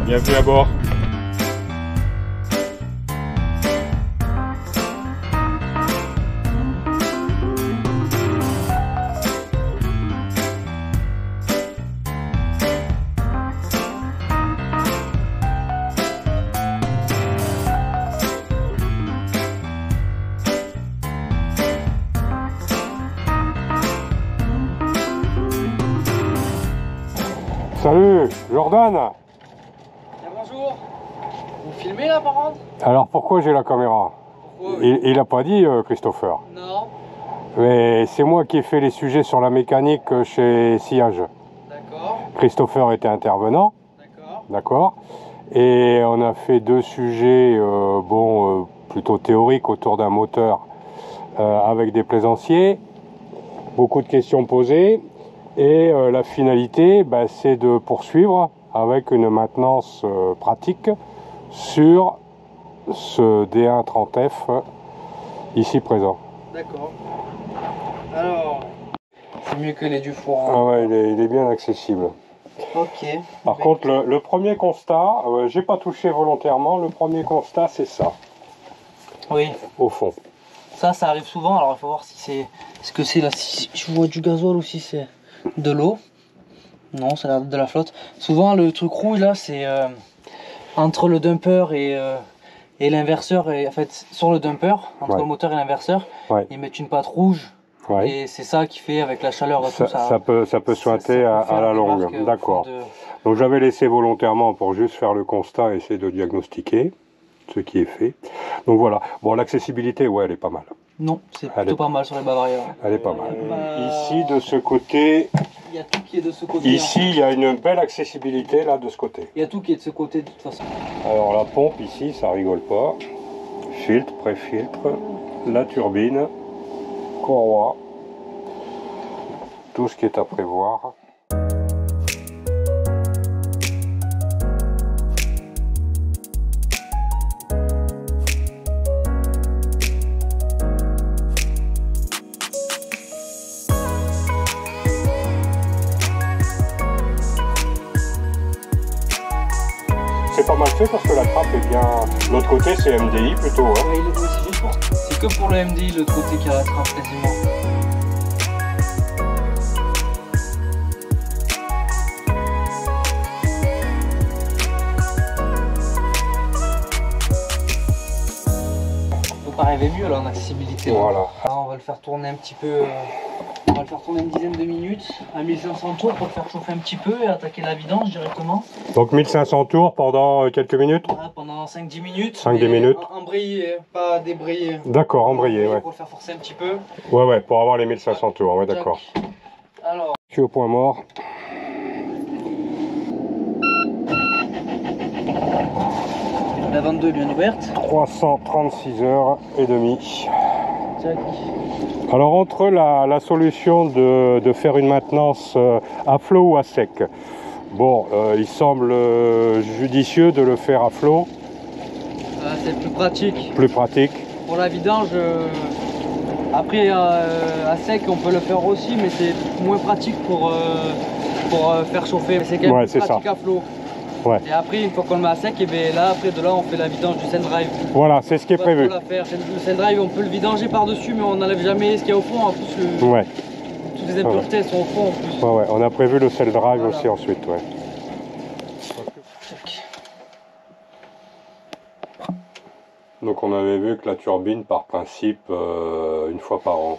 Bienvenue à bord. Salut, Jordan. Bonjour. Vous filmez là par contre? Alors pourquoi j'ai la caméra? Pourquoi? Il a pas dit, Christopher. Non. Mais c'est moi qui ai fait les sujets sur la mécanique chez Sillage. D'accord. Christopher était intervenant, D'accord. d'accord. Et on a fait deux sujets, plutôt théoriques autour d'un moteur avec des plaisanciers. Beaucoup de questions posées. Et la finalité, c'est de poursuivre avec une maintenance pratique sur ce D130F ici présent. D'accord. Alors, c'est mieux que les Dufour. Ah ouais, il est bien accessible. Ok. Par contre, le premier constat, j'ai pas touché volontairement, le premier constat c'est ça, Oui. au fond. Ça arrive souvent. Alors il faut voir si c'est ce que c'est là. Si je vois du gasoil ou si c'est de l'eau. Non, ça a l'air de la flotte. Souvent le truc rouge là, c'est entre le dumper et l'inverseur. En fait, sur le dumper, entre le moteur et l'inverseur, ils mettent une pâte rouge. Ouais. Et c'est ça qui fait avec la chaleur et tout ça. Ça peut sointer à la longue, d'accord. Donc j'avais laissé volontairement pour juste faire le constat et essayer de diagnostiquer ce qui est fait. Donc voilà. Bon, l'accessibilité, ouais, elle est pas mal. Non, c'est plutôt pas mal sur les Bavaria. Elle est pas mal. Ici, de ce côté... Il y a tout qui est de ce côté. Ici, il y a une belle accessibilité, là, de ce côté. Il y a tout qui est de ce côté, de toute façon. Alors, la pompe, ici, ça rigole pas. Filtre, pré-filtre, la turbine, courroie, tout ce qui est à prévoir. C'est pas mal fait parce que la trappe est bien... L'autre côté c'est MDI plutôt. Hein. Ouais, c'est juste pour... C'est que pour le MDI, l'autre côté qui a la trappe quasiment. On peut pas rêver mieux là en accessibilité. Voilà. Alors, on va le faire tourner un petit peu. On va le faire tourner une dizaine de minutes à 1500 tours pour le faire chauffer un petit peu et attaquer la vidange directement. Donc 1500 tours pendant quelques minutes? Voilà, pendant 5-10 minutes. 5-10 minutes. Embrayé, pas débrayé. D'accord, embrayé, ouais. Pour le faire forcer un petit peu. Ouais, pour avoir les 1500 tours, ouais, d'accord. Alors. Je suis au point mort. La 22 est bien ouverte. 336 heures et demie. Tac. Alors entre la solution de faire une maintenance à flot ou à sec, bon, il semble judicieux de le faire à flot. C'est plus pratique. Plus pratique. Pour la vidange, après à sec on peut le faire aussi, mais c'est moins pratique pour faire chauffer. C'est quand même plus pratique à flot. Ouais. Et après, une fois qu'on le met à sec, et bien là, après de là, on fait la vidange du Sendrive. Voilà, c'est ce qui est prévu. Le Sendrive, on peut le vidanger par-dessus, mais on n'enlève jamais ce qu'il y a au fond. En plus, toutes les impuretés sont au fond en plus. Ouais, on a prévu le Sendrive aussi ensuite. Ouais. Donc on avait vu que la turbine, par principe, une fois par an,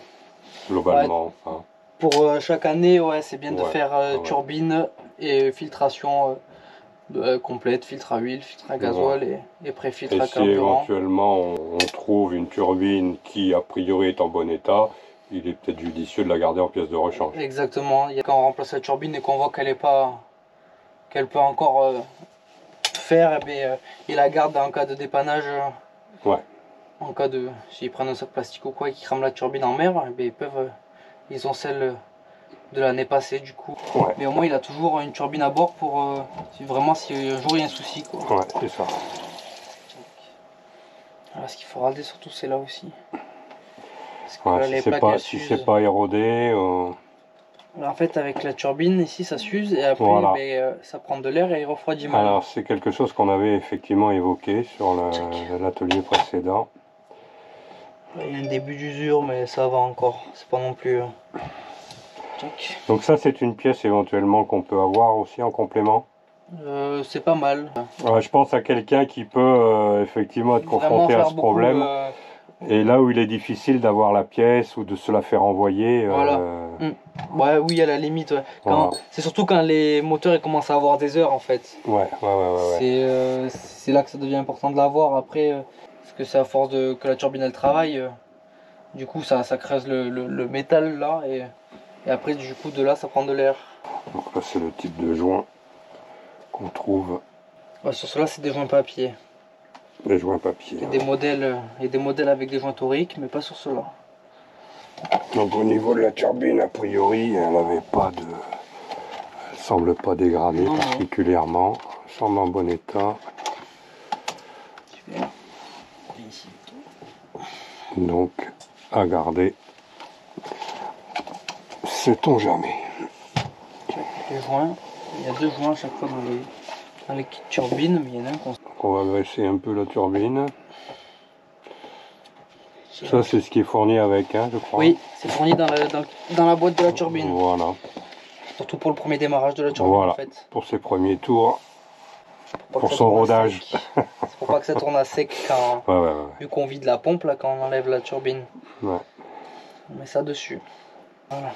globalement. Ouais. Hein. Pour chaque année, ouais, c'est bien de faire turbine et filtration complète, filtre à huile, filtre à gasoil et pré-filtre à carburant. Et si éventuellement on trouve une turbine qui a priori est en bon état, il est peut-être judicieux de la garder en pièce de rechange. Exactement, quand on remplace la turbine et qu'on voit qu'elle peut encore faire, il la garde en cas de dépannage. Ouais. En cas de, s'ils prennent un sac plastique ou quoi et qu'ils crament la turbine en mer, ils ont celle de l'année passée du coup. Ouais. Mais au moins il a toujours une turbine à bord pour si un jour il y a un souci quoi. Ouais, c'est ça. Alors, ce qu'il faut regarder surtout c'est là aussi. Parce que si c'est pas érodé. En fait, avec la turbine, ici, ça s'use et après, Voilà. ça prend de l'air et il refroidit mal. Alors c'est quelque chose qu'on avait effectivement évoqué sur l'atelier précédent. Il y a un début d'usure, mais ça va encore. C'est pas non plus... Check. Donc ça c'est une pièce éventuellement qu'on peut avoir aussi en complément. C'est pas mal. Je pense à quelqu'un qui peut effectivement être Vraiment confronté à faire ce problème. beaucoup, Et là où il est difficile d'avoir la pièce ou de se la faire envoyer. Voilà. Ouais, oui, à la limite. Ouais. Voilà. C'est surtout quand les moteurs ils commencent à avoir des heures en fait. Ouais. C'est là que ça devient important de l'avoir. Après, parce que c'est à force que la turbine elle travaille, du coup ça creuse le métal là et après du coup de là ça prend de l'air. Donc là c'est le type de joint qu'on trouve. Ouais, sur cela c'est des joints papier. Les joints papier. Il y a des modèles avec des joints toriques, mais pas sur cela. Donc au niveau de la turbine, a priori, elle semble pas dégradée particulièrement. Elle semble en bon état. Super. Et ici. Donc à garder. Sait-on jamais. Les joints, il y a deux joints à chaque fois dans les kits turbines, mais il y en a un qu'on... On va dresser un peu la turbine. Ça c'est ce qui est fourni avec, hein, je crois. Oui, c'est fourni dans la boîte de la turbine. Voilà. Surtout pour le premier démarrage de la turbine Voilà. en fait. Pour ses premiers tours. Pour son rodage. C'est pour pas que ça tourne à sec quand, vu qu'on vide la pompe là quand on enlève la turbine. Ouais. On met ça dessus. Voilà.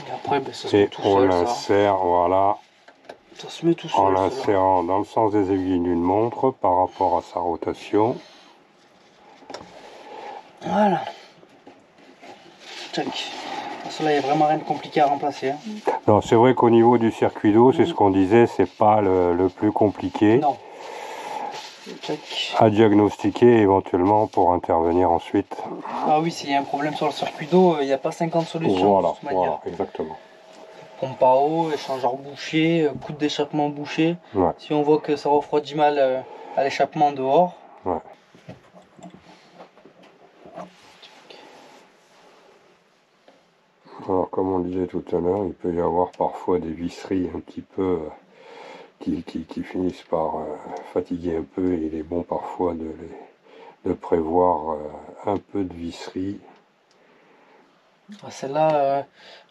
Et après, ça se met tout on seul. l'insère, voilà. Ça se met tout seul. En l'insérant dans le sens des aiguilles d'une montre par rapport à sa rotation. Voilà. Tac. Cela, il n'y a vraiment rien de compliqué à remplacer. Hein. Non, c'est vrai qu'au niveau du circuit d'eau, c'est ce qu'on disait, c'est pas le plus compliqué. Non. Check. À diagnostiquer éventuellement pour intervenir ensuite. Ah oui, s'il y a un problème sur le circuit d'eau, il n'y a pas 50 solutions. Voilà, de toute manière. exactement. Pompe à eau, échangeur bouché, coude d'échappement bouché. Ouais. Si on voit que ça refroidit mal à l'échappement dehors. Ouais. Alors, comme on le disait tout à l'heure, il peut y avoir parfois des visseries un petit peu qui finissent par fatiguer un peu, et il est bon parfois de prévoir un peu de visserie. Celle-là,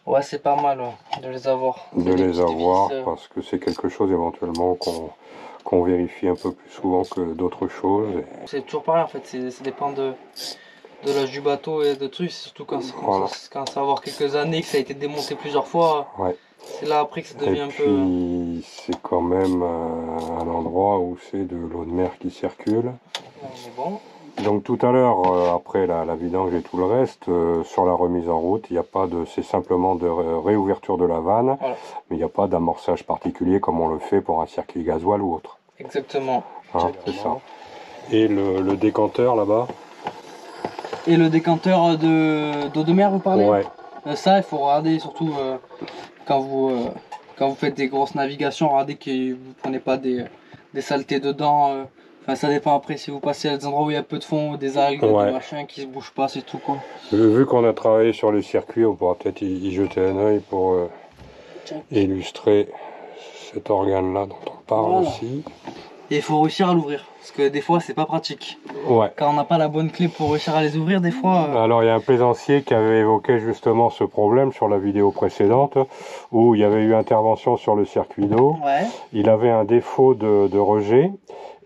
ouais, c'est pas mal de les avoir. De les avoir, parce que c'est quelque chose éventuellement qu'on vérifie un peu plus souvent que d'autres choses. C'est toujours pareil en fait, ça dépend de l'âge du bateau et de trucs, surtout quand ça va avoir quelques années, que ça a été démonté plusieurs fois. Ouais. C'est là après que ça devient et un puis, peu... c'est quand même un endroit où c'est de l'eau de mer qui circule. Mais bon. Donc tout à l'heure, après la vidange et tout le reste, sur la remise en route, il n'y a pas de, c'est simplement de réouverture de la vanne, Voilà. Mais il n'y a pas d'amorçage particulier comme on le fait pour un circuit gasoil ou autre. Exactement. Hein, c'est ça. Et le décanteur là-bas. Et le décanteur d'eau de mer, vous parlez? Ouais. Ça, il faut regarder surtout quand vous faites des grosses navigations, regardez que vous ne prenez pas des saletés dedans. Enfin, ça dépend après si vous passez à des endroits où il y a peu de fond, des algues, des machins qui se bougent pas, c'est tout quoi. Vu qu'on a travaillé sur le circuit, on pourra peut-être y jeter un œil pour illustrer cet organe-là dont on parle aussi. Et il faut réussir à l'ouvrir, parce que des fois c'est pas pratique. Ouais. Quand on n'a pas la bonne clé pour réussir à les ouvrir, des fois... Alors il y a un plaisancier qui avait évoqué justement ce problème sur la vidéo précédente, où il y avait eu intervention sur le circuit d'eau. Ouais. Il avait un défaut de rejet.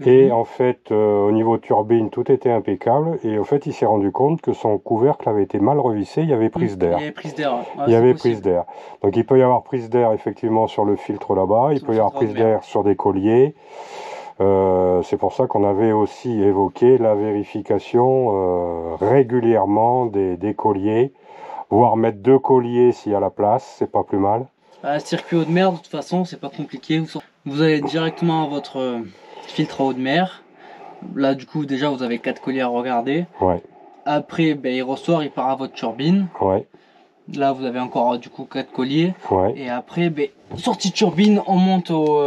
Et en fait, au niveau turbine, tout était impeccable. Et en fait, il s'est rendu compte que son couvercle avait été mal revissé. Il y avait prise d'air. Il y avait prise d'air. Ouais, il y avait prise d'air. Donc, il peut y avoir prise d'air effectivement sur le filtre là-bas. Il peut y avoir prise d'air sur des colliers. C'est pour ça qu'on avait aussi évoqué la vérification régulièrement des colliers. Voire mettre 2 colliers s'il y a la place. C'est pas plus mal. Circuit eau de mer, de toute façon, c'est pas compliqué. Vous allez directement à votre... filtre à eau de mer. Là du coup déjà vous avez 4 colliers à regarder. Ouais. Après il ressort, il part à votre turbine. Ouais. Là vous avez encore du coup 4 colliers. Ouais. Et après sortie de turbine, on monte au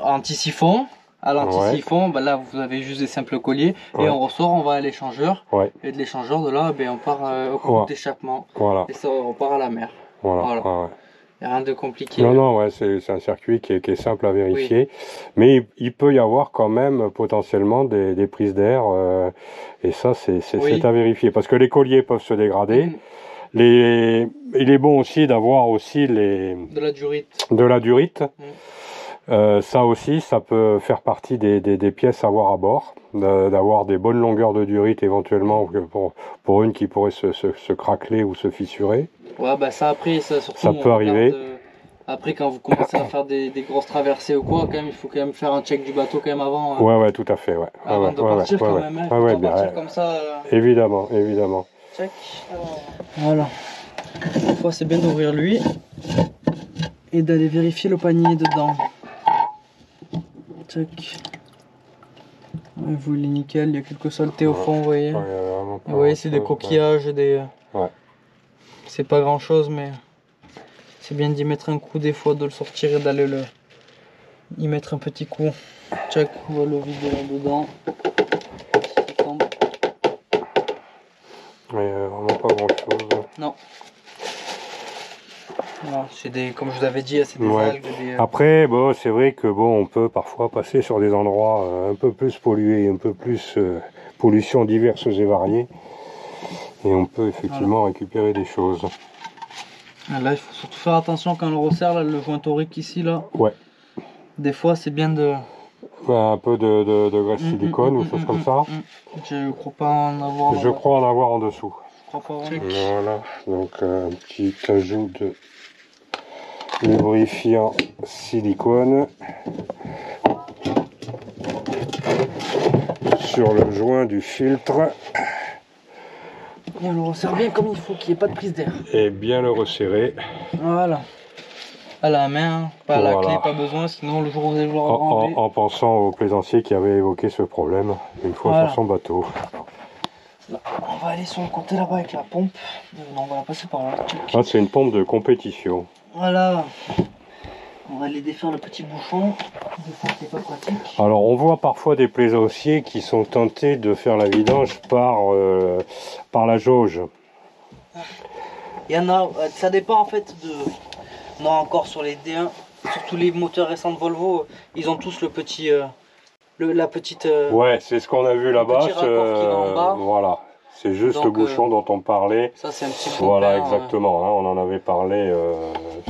anti-siphon. à l'anti-siphon, ben là vous avez juste des simples colliers. Ouais. Et on ressort, on va à l'échangeur. Ouais. Et de l'échangeur, de là, ben, on part au coup Voilà. d'échappement. Voilà. Et ça, on part à la mer. Voilà. Voilà. Ouais, ouais. Il n'y a rien de compliqué. Non, non, ouais, c'est un circuit qui est simple à vérifier. Mais il peut y avoir quand même potentiellement des prises d'air. Et ça, c'est à vérifier. Parce que les colliers peuvent se dégrader. Il est bon aussi d'avoir aussi de la durite. De la durite. Ça aussi, ça peut faire partie des pièces à avoir à bord. D'avoir des bonnes longueurs de durite éventuellement pour une qui pourrait se craqueler ou se fissurer. Ouais, bah ça après, surtout, ça peut arriver. Après, quand vous commencez à faire des grosses traversées ou quoi, quand même, il faut quand même faire un check du bateau quand même avant. Ouais, ouais, tout à fait, ouais. Avant de partir quand même. Il faut pas partir comme ça. Évidemment, évidemment. Check. Voilà. Parfois, c'est bien d'ouvrir lui et d'aller vérifier le panier dedans. Check. Ouais, vous, il est nickel, il y a quelques saletés au fond, vous voyez. Vous voyez, c'est des coquillages, des... Ouais. C'est pas grand chose, mais c'est bien d'y mettre un coup des fois, de le sortir et d'aller y mettre un petit coup. Check, on va le vider là-dedans. Mais vraiment pas grand chose. Non. Non, c'est des, comme je vous avais dit, c'est des algues. Après, bon, c'est vrai que bon, on peut parfois passer sur des endroits un peu plus pollués, un peu plus pollution diverses et variées. Et on peut effectivement récupérer des choses. Là, il faut surtout faire attention quand on le resserre, là, le joint torique ici, là. Ouais. Des fois, c'est bien de... Un peu de graisse silicone ou choses comme ça. Je crois pas en avoir. Je crois en avoir en dessous. Je crois pas. Voilà, donc un petit ajout de lubrifiant silicone sur le joint du filtre. Et on le resserre bien comme il faut, qu'il n'y ait pas de prise d'air. Et bien le resserrer. Voilà. À la main, pas à la clé, pas besoin, sinon le jour où vous allez vouloir ranger. En pensant au plaisancier qui avait évoqué ce problème une fois sur son bateau. Là, on va aller sur le côté là-bas avec la pompe. Non, on va la passer par là. Ah, c'est une pompe de compétition. Voilà. On va aller défaire le petit bouchon. Des fois, c'est pas pratique. Alors, on voit parfois des plaisanciers qui sont tentés de faire la vidange par la jauge. Il y en a, ça dépend en fait de... Non, encore sur les D1, surtout les moteurs récents de Volvo, ils ont tous le petit... la petite... ouais, c'est ce qu'on a vu là-bas. Voilà. C'est juste le bouchon dont on parlait. Ça, c'est un petit peu. Voilà, exactement. Hein, on en avait parlé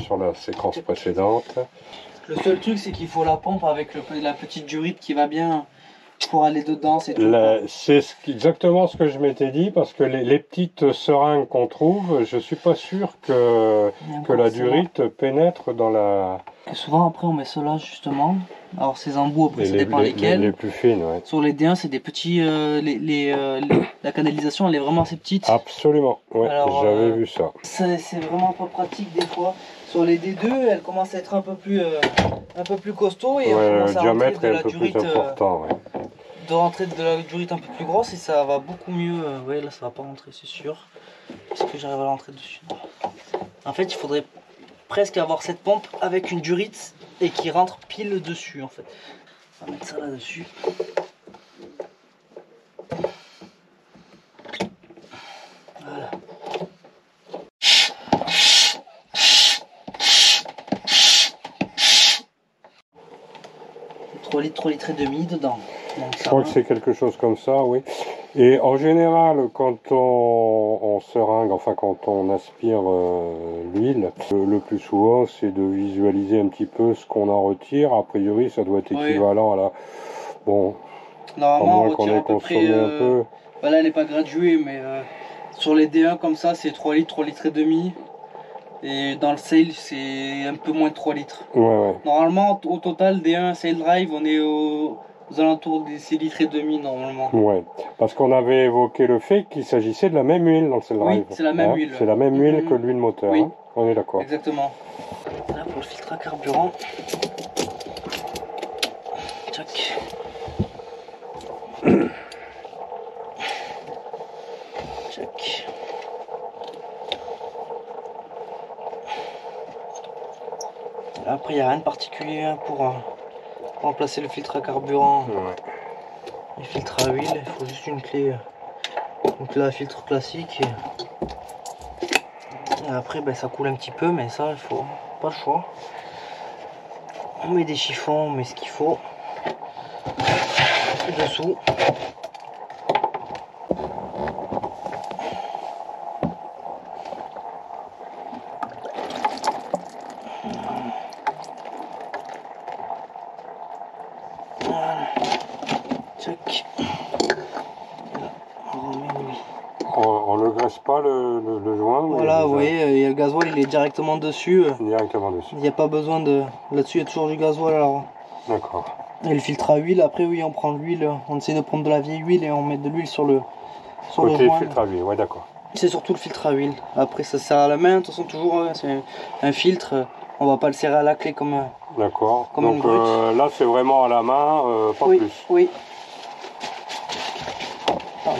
sur la séquence précédente. Le seul truc, c'est qu'il faut la pompe avec la petite durite qui va bien pour aller dedans. C'est exactement ce que je m'étais dit, parce que les petites seringues qu'on trouve, je suis pas sûr que la durite pénètre dans la... Et souvent, après, on met cela justement. Alors, ces embouts, après, ça dépend lesquels. Les plus fines, ouais. Sur les D1, c'est des petits... la canalisation, elle est vraiment assez petite. Absolument, ouais, j'avais vu ça. C'est vraiment pas pratique des fois. Sur les D2, elle commence à être un peu plus costaud et on commence à rentrer de la durite important, de rentrer de la durite un peu plus grosse et ça va beaucoup mieux. Ouais, là ça va pas rentrer, c'est sûr. Est-ce que j'arrive à rentrer dessus? En fait, il faudrait presque avoir cette pompe avec une durite et qui rentre pile dessus en fait. On va mettre ça là-dessus. Voilà. 3 litres et demi dedans. Donc, je crois que c'est quelque chose comme ça, oui. Et en général, quand on seringue, enfin quand on aspire l'huile, le plus souvent c'est de visualiser un petit peu ce qu'on en retire. A priori, ça doit être équivalent à la... Bon, normalement, à moins qu'on ait consommé un peu. Voilà, elle n'est pas graduée, mais sur les D1 comme ça, c'est 3 litres et demi. Et dans le sail, c'est un peu moins de 3 litres. Ouais. Normalement, au total, D1 sail drive, on est aux alentours des 6 litres et demi normalement. Ouais, parce qu'on avait évoqué le fait qu'il s'agissait de la même huile dans le sail drive. Oui, c'est la même huile. C'est la même huile que l'huile moteur, oui. Hein, on est d'accord. Exactement. Là, pour le filtre à carburant. Tchac. Tchac. Après, il n'y a rien de particulier pour remplacer le filtre à carburant, Ouais. le filtre à huile. Il faut juste une clé à filtre classique. Et après, ben, ça coule un petit peu, mais ça, il faut pas le choix. On met des chiffons, on met ce qu'il faut. Et dessous. Voilà. Tchac. Là, on remet lui. On ne graisse pas le joint. Voilà, vous voyez, il y a le gasoil, il est directement dessus. Directement dessus. Il n'y a pas besoin de... Là-dessus, il y a toujours du gasoil, alors. D'accord. Et le filtre à huile, après, oui, on prend l'huile. On essaie de prendre de la vieille huile et on met de l'huile sur le Côté joint. filtre à huile, ouais, d'accord. C'est surtout le filtre à huile. Après, ça sert à la main. De toute façon, toujours, c'est un filtre. On va pas le serrer à la clé comme... D'accord. Comme une Donc brute. là, c'est vraiment à la main, pas oui, plus. oui. Pardon.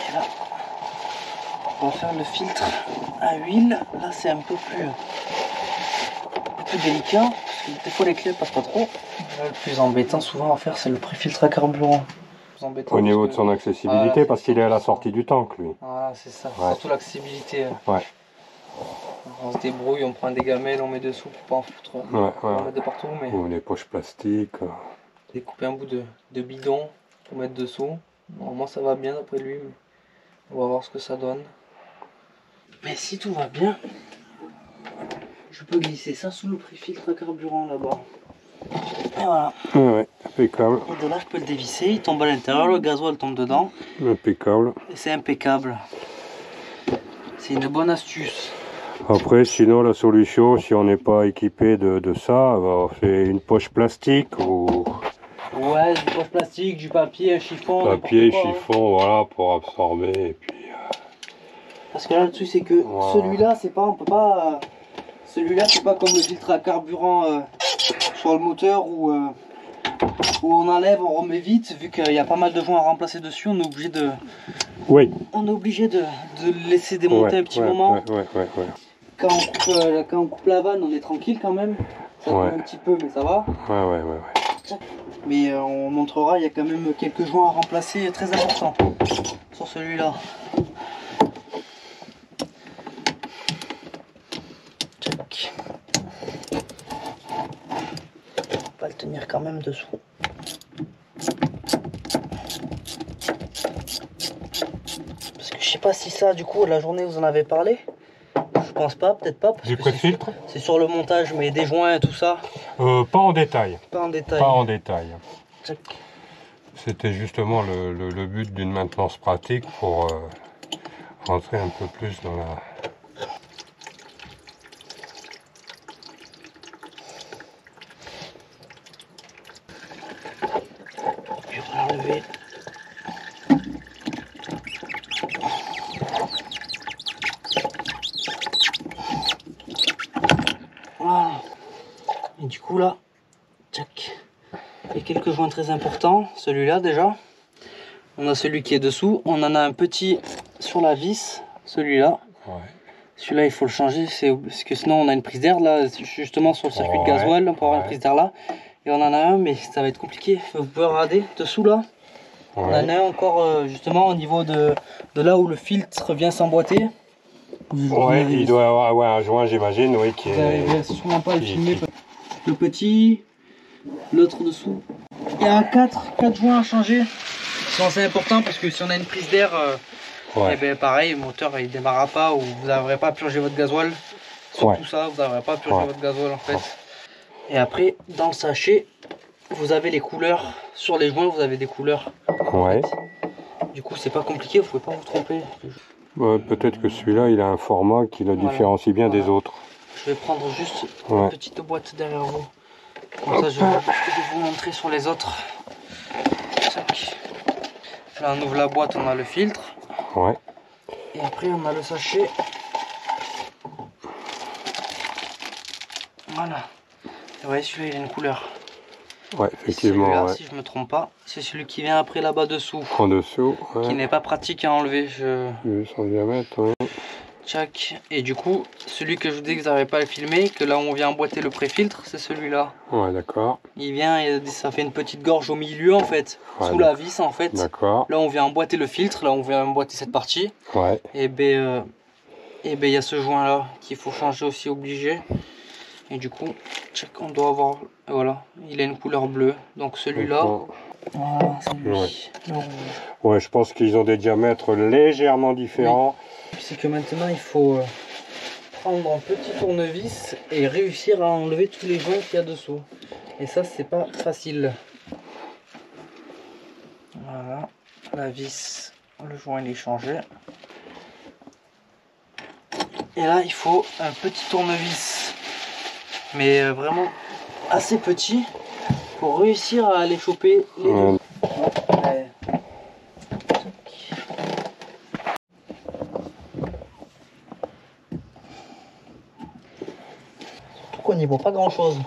Et là, on va faire le filtre à huile. Là, c'est un peu plus délicat. Parce que des fois, les clés passent pas trop. Là, le plus embêtant, souvent, à faire, c'est le pré-filtre à carburant. Au niveau de son accessibilité, parce qu'il est à la sortie du tank, lui. Voilà, c'est ça. Ouais. Surtout l'accessibilité. Ouais. On se débrouille, on prend des gamelles, on met dessous pour pas en foutre. Ouais, On ouais. va mettre de partout, mais Ou les poches plastiques. découper un bout de bidon pour mettre dessous. Normalement, ça va bien d'après lui. Mais on va voir ce que ça donne. Mais si tout va bien, je peux glisser ça sous le pré-filtre à carburant là-bas. Et voilà. Ouais, ouais, impeccable. Et de là, je peux le dévisser, il tombe à l'intérieur, le gasoil tombe dedans. Impeccable. Et c'est impeccable. C'est une bonne astuce. Après, sinon, la solution, si on n'est pas équipé de ça, on fait une poche plastique ou Ouais, du poche plastique, du papier, un chiffon. papier, n'importe quoi, hein. chiffon, voilà, pour absorber. Et puis, Parce que là, le truc, c'est que Wow. celui-là, c'est pas, on peut pas. Celui-là, c'est pas comme le filtre à carburant sur le moteur où on enlève, on remet vite. Vu qu'il y a pas mal de joints à remplacer dessus, on est obligé de, oui. on est obligé de le laisser démonter Ouais, un petit ouais, moment. ouais. Quand on coupe la vanne, on est tranquille quand même. Ça Ouais. coule un petit peu, mais ça va. Ouais. Mais on montrera, il y a quand même quelques joints à remplacer très importants sur celui-là. Tchac. On va le tenir quand même dessous. Parce que je sais pas si ça, du coup, la journée vous en avez parlé. Je pense pas, peut-être pas. Parce Du que pré-filtre c'est sur le montage, mais des joints et tout ça, Pas en détail. pas en détail. Pas en détail. Tchac. C'était justement le but d'une maintenance pratique pour rentrer un peu plus dans la... Puis on va l'enlever. Voilà. Et du coup là, tchac. Il y a quelques joints très importants. Celui-là déjà. On a celui qui est dessous. On en a un petit sur la vis. Celui-là. Ouais. Celui-là il faut le changer. Parce que sinon on a une prise d'air là. Justement sur le circuit de Ouais, gasoil. On peut avoir une ouais. prise d'air là. Et on en a un mais ça va être compliqué. Vous pouvez regarder dessous là. On en a un encore justement au niveau de là où le filtre vient s'emboîter. Ouais, il doit y avoir un joint, j'imagine, oui, qui Vous n'arrivez est... sûrement pas à le filmer. Le petit, l'autre dessous. Il y a 4 joints à changer. C'est important parce que si on a une prise d'air, eh ben pareil, le moteur il démarrera pas ou vous n'arriverez pas à purger votre gasoil. Surtout ça, vous n'arriverez pas à purger votre gasoil en fait. Et après, dans le sachet, vous avez les couleurs. Sur les joints, vous avez des couleurs. Ouais. Du coup, c'est pas compliqué, vous pouvez pas vous tromper. Peut-être que celui-là, il a un format qui le différencie bien des autres. Je vais prendre juste une petite boîte derrière vous. Comme ça, je vais vous montrer sur les autres. Tac. Là, on ouvre la boîte, on a le filtre. Ouais. Et après, on a le sachet. Voilà. Vous voyez, celui-là, il a une couleur. Ouais, effectivement. Celui-là, Ouais. si je me trompe pas, c'est celui qui vient après là-bas dessous. En dessous, Qui n'est pas pratique à enlever. Vu son diamètre, ouais. Tchac. Et du coup, celui que je vous dis que vous n'avez pas le filmé, que là on vient emboîter le pré-filtre, c'est celui-là. Ouais, d'accord. Il vient et ça fait une petite gorge au milieu en fait, Ouais, sous la vis en fait. D'accord. Là on vient emboîter le filtre, là on vient emboîter cette partie. Ouais. Et ben il y a ce joint là qu'il faut changer aussi, obligé. Et du coup, tchac, on doit avoir, voilà, il a une couleur bleue. Donc celui-là, voilà, c'est lui. Ouais. Le rouge. Ouais, je pense qu'ils ont des diamètres légèrement différents. Oui. C'est que maintenant il faut prendre un petit tournevis et réussir à enlever tous les joints qu'il y a dessous. Et ça c'est pas facile. Voilà, la vis, le joint il est changé. Et là il faut un petit tournevis, mais vraiment assez petit, pour réussir à aller choper les deux. Ouais. Surtout qu'on n'y voit pas grand chose.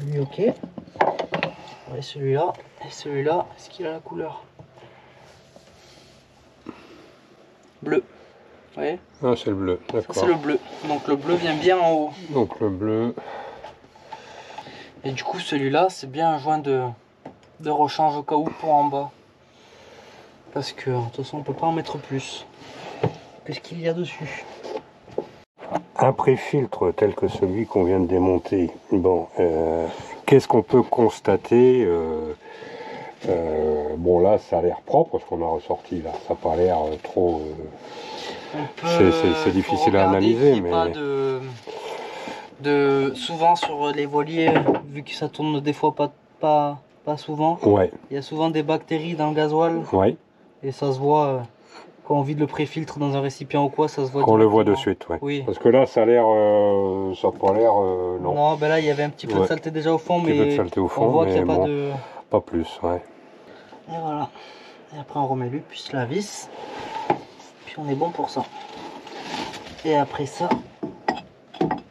Lui ok. Et celui-là, est-ce qu'il a la couleur bleu? Vous voyez? Ah, c'est le bleu, d'accord. C'est le bleu. Donc le bleu vient bien en haut. Donc le bleu. Et du coup celui-là c'est bien un joint de rechange au cas où pour en bas. Parce que de toute façon on peut pas en mettre plus que ce qu'il y a dessus. Un pré-filtre tel que celui qu'on vient de démonter, bon, qu'est-ce qu'on peut constater? Bon, là ça a l'air propre ce qu'on a ressorti là, ça n'a pas l'air trop... c'est difficile à analyser, mais... Pas souvent sur les voiliers, vu que ça tourne des fois pas souvent, Ouais. il y a souvent des bactéries dans le gasoil. Ouais. Et ça se voit quand on vide le pré-filtre dans un récipient ou quoi, ça se voit. On le voit de suite, ouais. Oui. Parce que là ça a l'air... ça n'a pas l'air... non. Non, ben là il y avait un petit peu de saleté déjà au fond, mais on voit qu'il n'y a pas de... Pas plus, ouais. Et voilà. Et après on remet lui, puis la vis. Puis on est bon pour ça. Et après ça,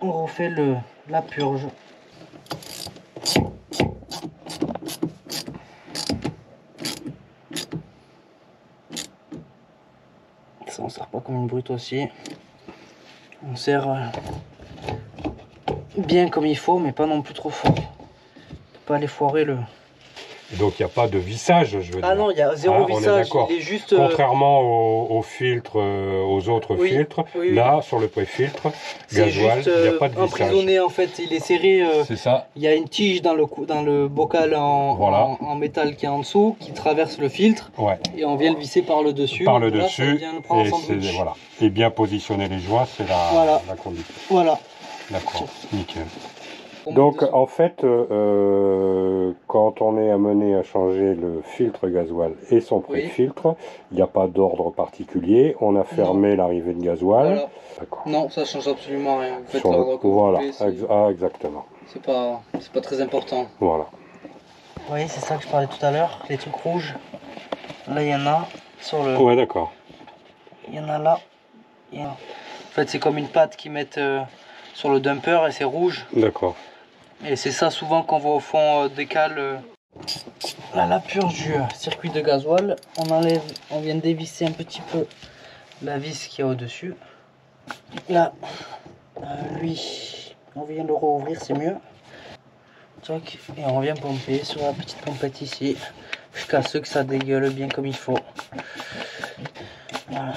on refait la purge. Ça on sert pas comme une brute aussi. On sert bien comme il faut, mais pas non plus trop fort. Pas aller foirer le... Donc il n'y a pas de vissage, je veux dire. Ah non, il y a zéro vissage, il est juste... Contrairement aux filtres, aux autres filtres, là, sur le pré-filtre, gasoil, il n'y a pas de vissage. Emprisonné en fait, il est serré. C'est ça. Il y a une tige dans le bocal en métal qui est en dessous, qui traverse le filtre. Ouais. Et on vient le visser par le dessus. Par le dessus, et, voilà. Et bien positionner les joints, c'est la conduite. Voilà. D'accord, nickel. Donc en fait, quand on est amené à changer le filtre gasoil et son pré-filtre, il n'y a pas d'ordre particulier. On a fermé l'arrivée de gasoil. Voilà. Non, ça change absolument rien. Vous faites l'ordre que voilà, vous voulez, exactement. C'est pas très important. Voilà. Vous voyez, c'est ça que je parlais tout à l'heure, les trucs rouges. Là, il y en a sur le... Ouais, d'accord. Il y en a là. En fait, c'est comme une pâte qu'ils mettent sur le dumper et c'est rouge. D'accord. Et c'est ça souvent qu'on voit au fond des cales. Là, la purge du circuit de gasoil, on vient dévisser un petit peu la vis qui est au-dessus. Là, lui, on vient le rouvrir, c'est mieux. Tac, et on vient pomper sur la petite pompette ici, jusqu'à ce que ça dégueule bien comme il faut. Voilà.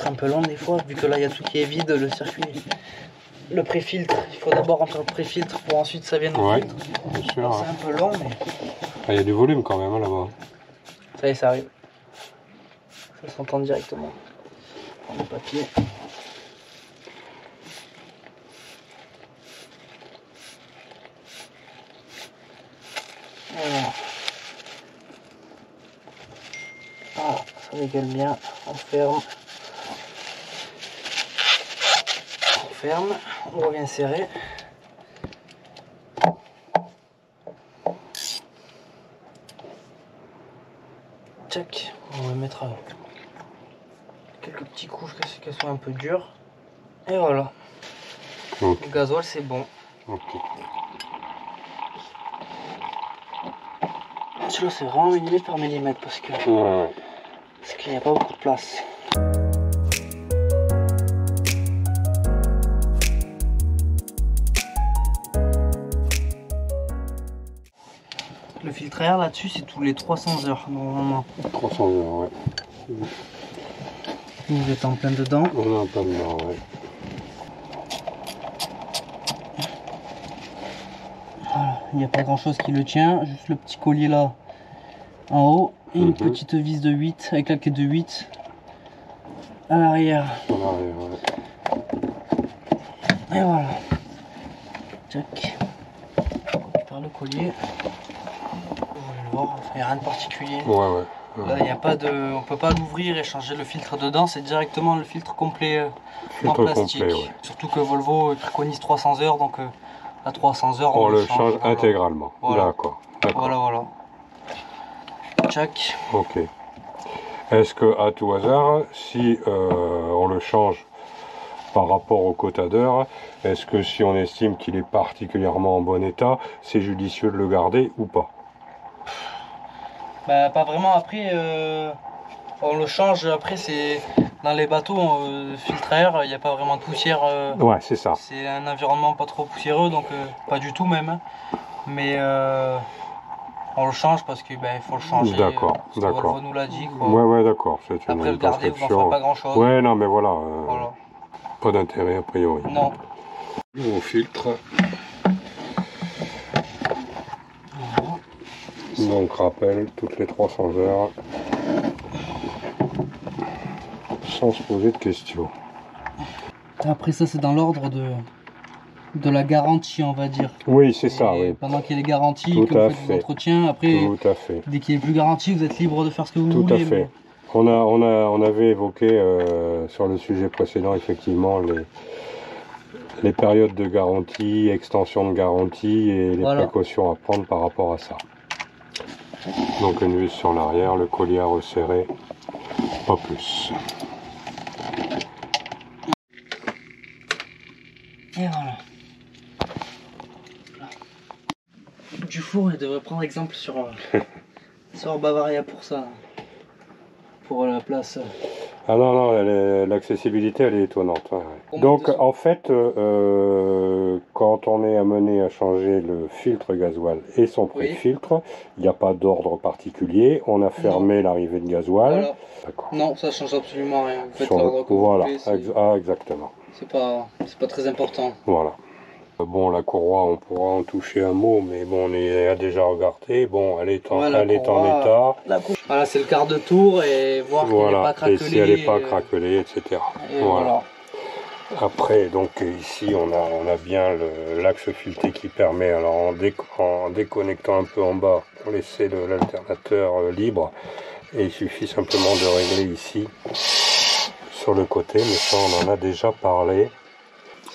Un peu long des fois, vu que là il y a tout qui est vide, le circuit, le pré-filtre, il faut d'abord rentrer le pré-filtre pour ensuite ça vienne au filtre. Bien sûr. C'est un peu long, mais il y a du volume quand même là-bas. Ça y est, ça arrive. Ça s'entend directement. On prend le papier. Voilà. Ah, ça dégueule bien. On ferme. On revient serrer. Tac, on va mettre quelques petits couches qu'elles soient un peu dures. Et voilà. Ok. Le gasoil c'est bon. Ok. Celui-là c'est vraiment millimètre par millimètre parce que Ouais. parce qu'il n'y a pas beaucoup de place. Le filtre à air là-dessus c'est tous les 300 heures normalement. 300 heures, ouais. Vous êtes en plein dedans. On est en plein dedans, ouais. Voilà. Il n'y a pas grand chose qui le tient, juste le petit collier là en haut et une petite vis de 8 avec la clé de 8 à l'arrière. En arrière, ouais. Et voilà. Tac. On récupère le collier. Vous allez le voir, il n'y a rien de particulier. Ouais, ouais. Là, il n'y a pas de. On peut pas l'ouvrir et changer le filtre dedans, c'est directement le filtre complet en Filtre plastique. complet, ouais. Surtout que Volvo préconise 300 heures, donc à 300 heures On le change voilà. intégralement. Voilà. D'accord. Voilà. Tchac. Ok. Est-ce que à tout hasard, si on le change par rapport au quota d'heure, est-ce que si on estime qu'il est particulièrement en bon état, c'est judicieux de le garder ou pas? Bah, pas vraiment. Après, on le change. Après, c'est dans les bateaux, filtre à air, il n'y a pas vraiment de poussière. Ouais, c'est ça. C'est un environnement pas trop poussiéreux, donc pas du tout même. Mais on le change parce que il faut le changer. D'accord, parce que d'accord. Volvo nous l'a dit. Quoi. Ouais, d'accord. C'est une Après, le garder, vous n'en ferez prescription. pas grand chose. Ouais, non, mais voilà. Voilà. Pas d'intérêt a priori. Non. Nouveau filtre. Donc rappel, toutes les 300 heures. Sans se poser de questions. Après, ça, c'est dans l'ordre de la garantie, on va dire. Oui, c'est ça, Et oui. pendant qu'il est garanti, Tout que vous à faites fait. des entretiens, après, Tout à fait. dès qu'il est plus garanti, vous êtes libre de faire ce que vous Tout voulez. à fait. On avait évoqué sur le sujet précédent, effectivement, les périodes de garantie, extension de garantie et les précautions à prendre par rapport à ça. Donc une vis sur l'arrière, le collier à resserrer, pas plus. Et voilà. Du four, il devrait prendre exemple sur Bavaria pour ça. Pour la place. Ah non, l'accessibilité elle est étonnante. Ouais, ouais. Donc en fait, quand on est amené à changer le filtre gasoil et son pré-filtre, il n'y a pas d'ordre particulier. On a fermé l'arrivée de gasoil. Voilà. Non, ça change absolument rien. Vous faites l'ordre que voilà. vous voulez. Ah, exactement. C'est pas très important. Voilà. Bon, la courroie, on pourra en toucher un mot, mais bon, on y a déjà regardé. Bon, elle est en état. Voilà, c'est le quart de tour et voir qu'elle n'est pas craquelée. Et si elle n'est pas craquelée, etc. Voilà. Après, donc ici, on a bien l'axe fileté qui permet, alors en déconnectant un peu en bas, on laissait l'alternateur libre. Et il suffit simplement de régler ici, sur le côté, mais ça, on en a déjà parlé.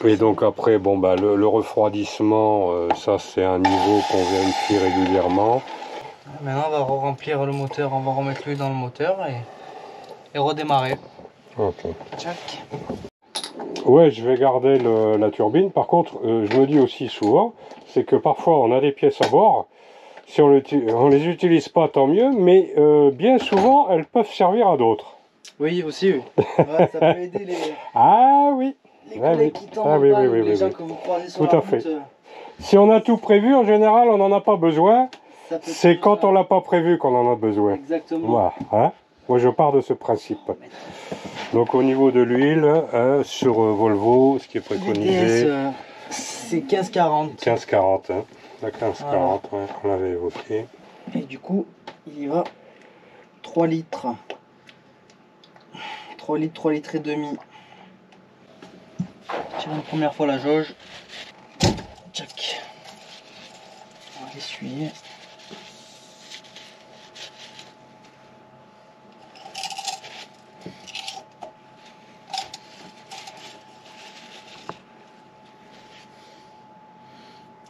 Et donc après, bon bah le refroidissement, ça c'est un niveau qu'on vérifie régulièrement. Maintenant on va remplir le moteur, on va remettre l'huile dans le moteur et redémarrer. Ok. Tchac. Ouais, je vais garder la turbine. Par contre, je me dis aussi souvent, c'est que parfois on a des pièces à bord. Si on les utilise pas, tant mieux, mais bien souvent elles peuvent servir à d'autres. Oui, aussi, oui. Ouais, ça peut aider les... Ah oui. Les collègues qui tombent en panne, les gens que vous croisez sur la route. Si on a tout prévu, en général, on n'en a pas besoin. C'est quand on l'a pas prévu qu'on en a besoin. Exactement. Voilà, hein. Moi, je pars de ce principe. Donc, au niveau de l'huile, sur Volvo, ce qui est préconisé... c'est 15-40. 15-40, hein. La 15-40, ouais, on l'avait évoqué. Et du coup, il y va 3 litres. 3 litres et demi. Tire une première fois la jauge. Tchac. On va l'essuyer.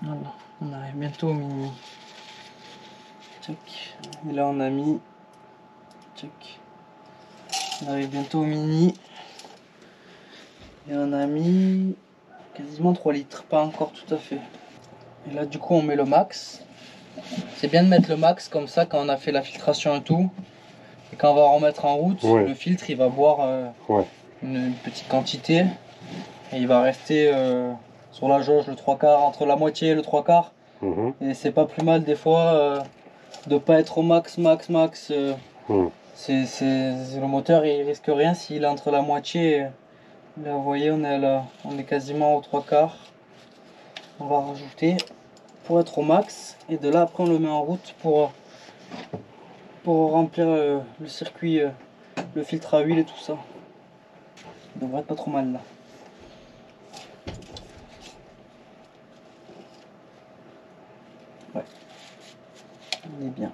Voilà, on arrive bientôt au mini. Tchac. Et là on a mis. Tchac. On arrive bientôt au mini. Et on a mis quasiment 3 litres, pas encore tout à fait. Et là du coup on met le max. C'est bien de mettre le max comme ça quand on a fait la filtration et tout. Et quand on va remettre en route, le filtre il va boire une petite quantité. Et il va rester sur la jauge le 3/4, entre la moitié et le 3/4. Et c'est pas plus mal des fois de pas être au max. Le moteur il risque rien s'il est entre la moitié. Là vous voyez on est quasiment au 3/4. On va rajouter pour être au max. Et de là après on le met en route pour remplir le circuit, le filtre à huile et tout ça. Ça devrait être pas trop mal là. Ouais. On est bien.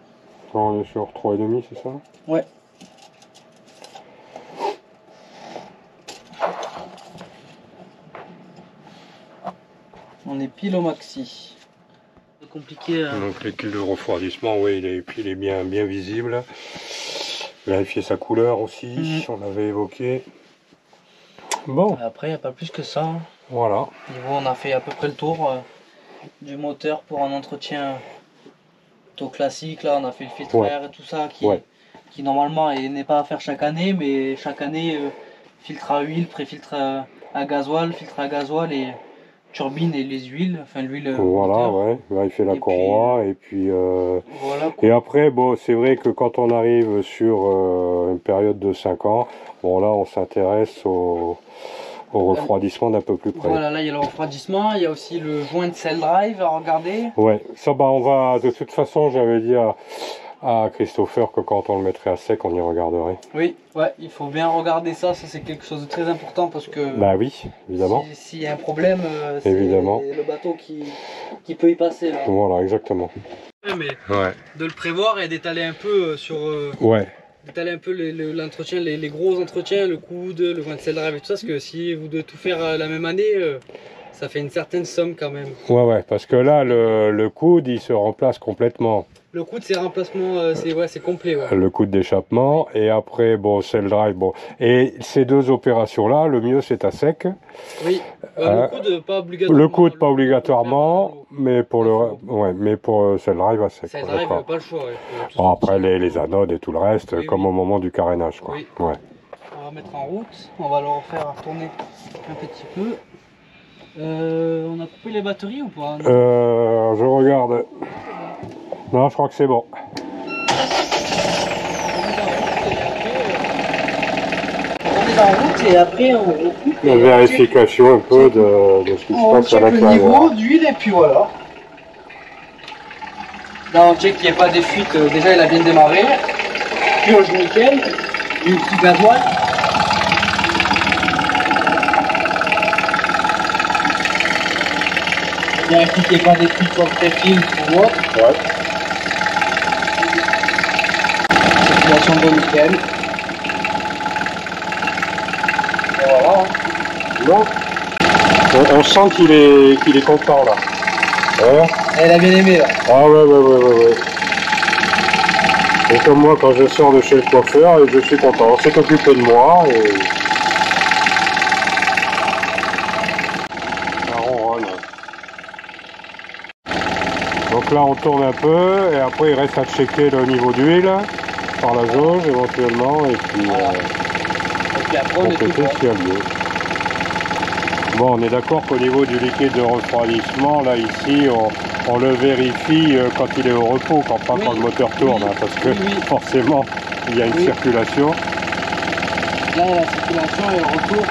On est sur 3,5, c'est ça? Ouais. On est pile au maxi. C'est compliqué. Donc l'équilibre de refroidissement, oui, il est bien visible. Vérifier sa couleur aussi, on l'avait évoqué. Bon. Après, il n'y a pas plus que ça. Hein. Voilà. Niveau, on a fait à peu près le tour du moteur pour un entretien plutôt classique. Là, on a fait le filtre air et tout ça qui normalement n'est pas à faire chaque année, mais chaque année, filtre à huile, pré-filtre à gasoil, filtre à gasoil et turbine et les huiles, enfin l'huile. Voilà, il fait la courroie et puis et après bon c'est vrai que quand on arrive sur une période de 5 ans, bon là on s'intéresse au refroidissement d'un peu plus près. Voilà, là il y a le refroidissement, il y a aussi le joint de cell drive à regarder. Ouais, ça on va de toute façon j'avais dit à Christopher que quand on le mettrait à sec on y regarderait. Oui, il faut bien regarder ça c'est quelque chose de très important parce que bah oui, évidemment. S'il y a un problème, c'est le bateau qui peut y passer là. Voilà, exactement. Mais de le prévoir et d'étaler un peu sur d'étaler un peu l'entretien, les gros entretiens, le coude, le joint de cell drive et tout ça, parce que si vous devez tout faire la même année, ça fait une certaine somme quand même. Ouais, parce que là le coude il se remplace complètement. Le coude c'est remplacement, c'est complet. Ouais. Le coude d'échappement et après bon cell drive bon et ces deux opérations là le mieux c'est à sec. Oui. Le coude pas obligatoirement. Le coude pas obligatoirement mais pour mais pour cell drive à sec. Cell drive pas le choix. Bon, après les anodes et tout le reste comme au moment du carénage quoi. On va mettre en route, on va le refaire tourner un petit peu. On a coupé les batteries ou pas? Je regarde. Non, je crois que c'est bon. On est en route et après on recoupe. Une vérification un peu de ce qui se passe à l'intérieur. On check le niveau d'huile et puis voilà. Là on check qu'il n'y ait pas des fuites. Déjà il a bien démarré. Purge nickel. Du petit gasoil. Vérifier qu'il n'y ait pas des fuites sur le pré-fil ou autre. Circulation de nickel. Et voilà. Non. On sent qu'il est content là. Elle a bien aimé là. Ah ouais. Et comme moi quand je sors de chez le coiffeur, je suis content. On s'est occupé de moi et... Ça ronronne. Donc là on tourne un peu et après il reste à checker le niveau d'huile par la jauge éventuellement et puis après on est tout bon. Bon, on est d'accord qu'au niveau du liquide de refroidissement, là ici on le vérifie quand il est au repos, quand le moteur tourne, parce que forcément il y a une circulation. Là la circulation et le retour.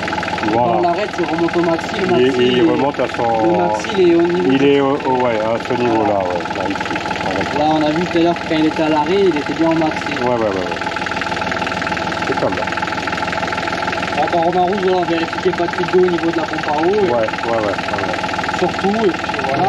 Quand on l'arrête, il remonte au maxi. Le maxi il remonte à son. Le maxi il est au niveau. Il est à ce niveau-là, là ici. Là on a vu tout à l'heure que quand il était à l'arrêt, il était bien au maxi. C'est comme là. Quand on remet en rouge, on vérifie qu'il n'y a pas de fuite d'eau au niveau de la pompe à eau. Ouais. Surtout, et puis voilà.